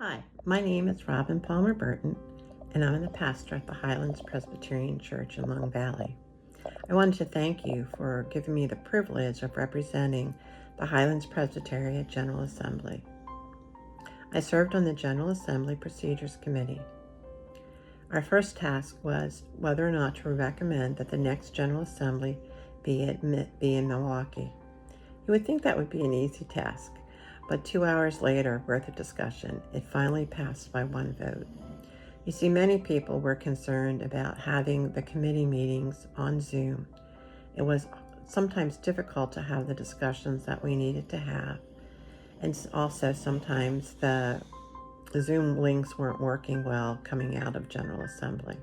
Hi, my name is Robin Palmer Burton, and I'm the pastor at the Highlands Presbyterian Church in Long Valley. I wanted to thank you for giving me the privilege of representing the Highlands Presbyterian General Assembly. I served on the General Assembly Procedures Committee. Our first task was whether or not to recommend that the next General Assembly be in Milwaukee. You would think that would be an easy task, but 2 hours later, worth of discussion, it finally passed by one vote. You see, many people were concerned about having the committee meetings on Zoom. It was sometimes difficult to have the discussions that we needed to have, and also sometimes the Zoom links weren't working well coming out of General Assembly.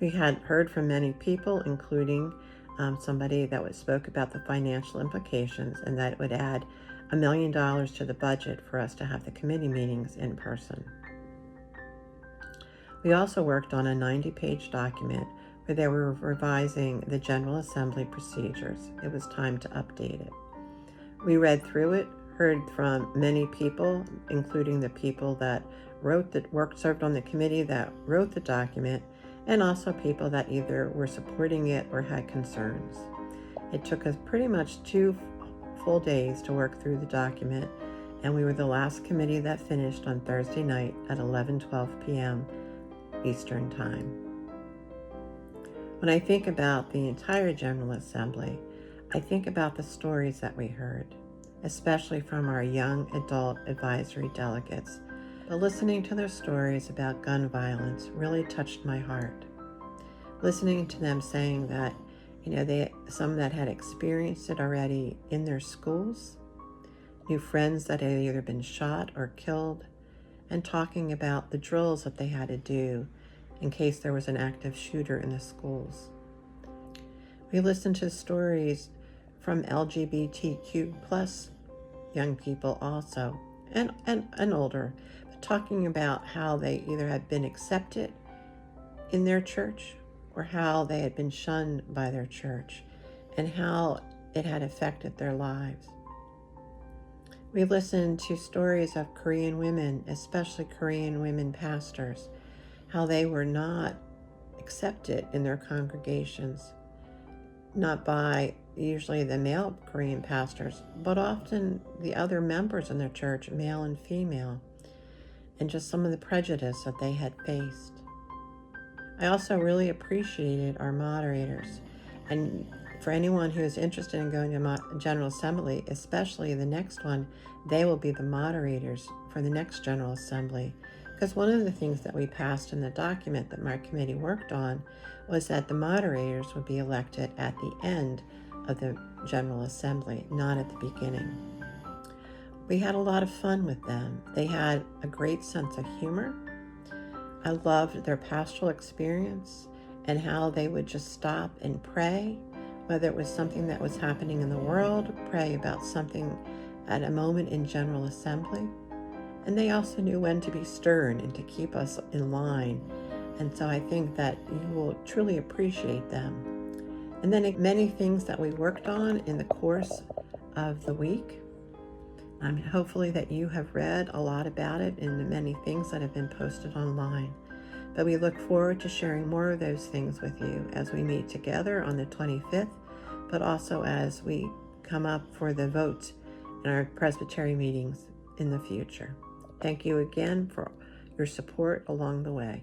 We had heard from many people, including somebody that spoke about the financial implications and that it would add $1 million to the budget for us to have the committee meetings in person. We also worked on a 90-page document where they were revising the General Assembly procedures. It was time to update it. We read through it, heard from many people, including the people that served on the committee that wrote the document, and also people that either were supporting it or had concerns. It took us pretty much 2 full days to work through the document, and we were the last committee that finished on Thursday night at 11:12 p.m. Eastern Time. When I think about the entire General Assembly, I think about the stories that we heard, especially from our young adult advisory delegates. But listening to their stories about gun violence really touched my heart. Listening to them saying that, some that had experienced it already in their schools, knew friends that had either been shot or killed, and talking about the drills that they had to do in case there was an active shooter in the schools. We listened to stories from LGBTQ plus young people also, and older, but talking about how they either had been accepted in their church or how they had been shunned by their church and how it had affected their lives. We listened to stories of Korean women, especially Korean women pastors, how they were not accepted in their congregations, not by usually the male Korean pastors, but often the other members in their church, male and female, and just some of the prejudice that they had faced. I also really appreciated our moderators, and for anyone who is interested in going to General Assembly, especially the next one, they will be the moderators for the next General Assembly. Because one of the things that we passed in the document that my committee worked on was that the moderators would be elected at the end of the General Assembly, not at the beginning. We had a lot of fun with them. They had a great sense of humor. I loved their pastoral experience and how they would just stop and pray, whether it was something that was happening in the world, pray about something at a moment in General Assembly. And they also knew when to be stern and to keep us in line. And so I think that you will truly appreciate them. And then many things that we worked on in the course of the week. Hopefully that you have read a lot about it in the many things that have been posted online. But we look forward to sharing more of those things with you as we meet together on the 25th, but also as we come up for the votes in our presbytery meetings in the future. Thank you again for your support along the way.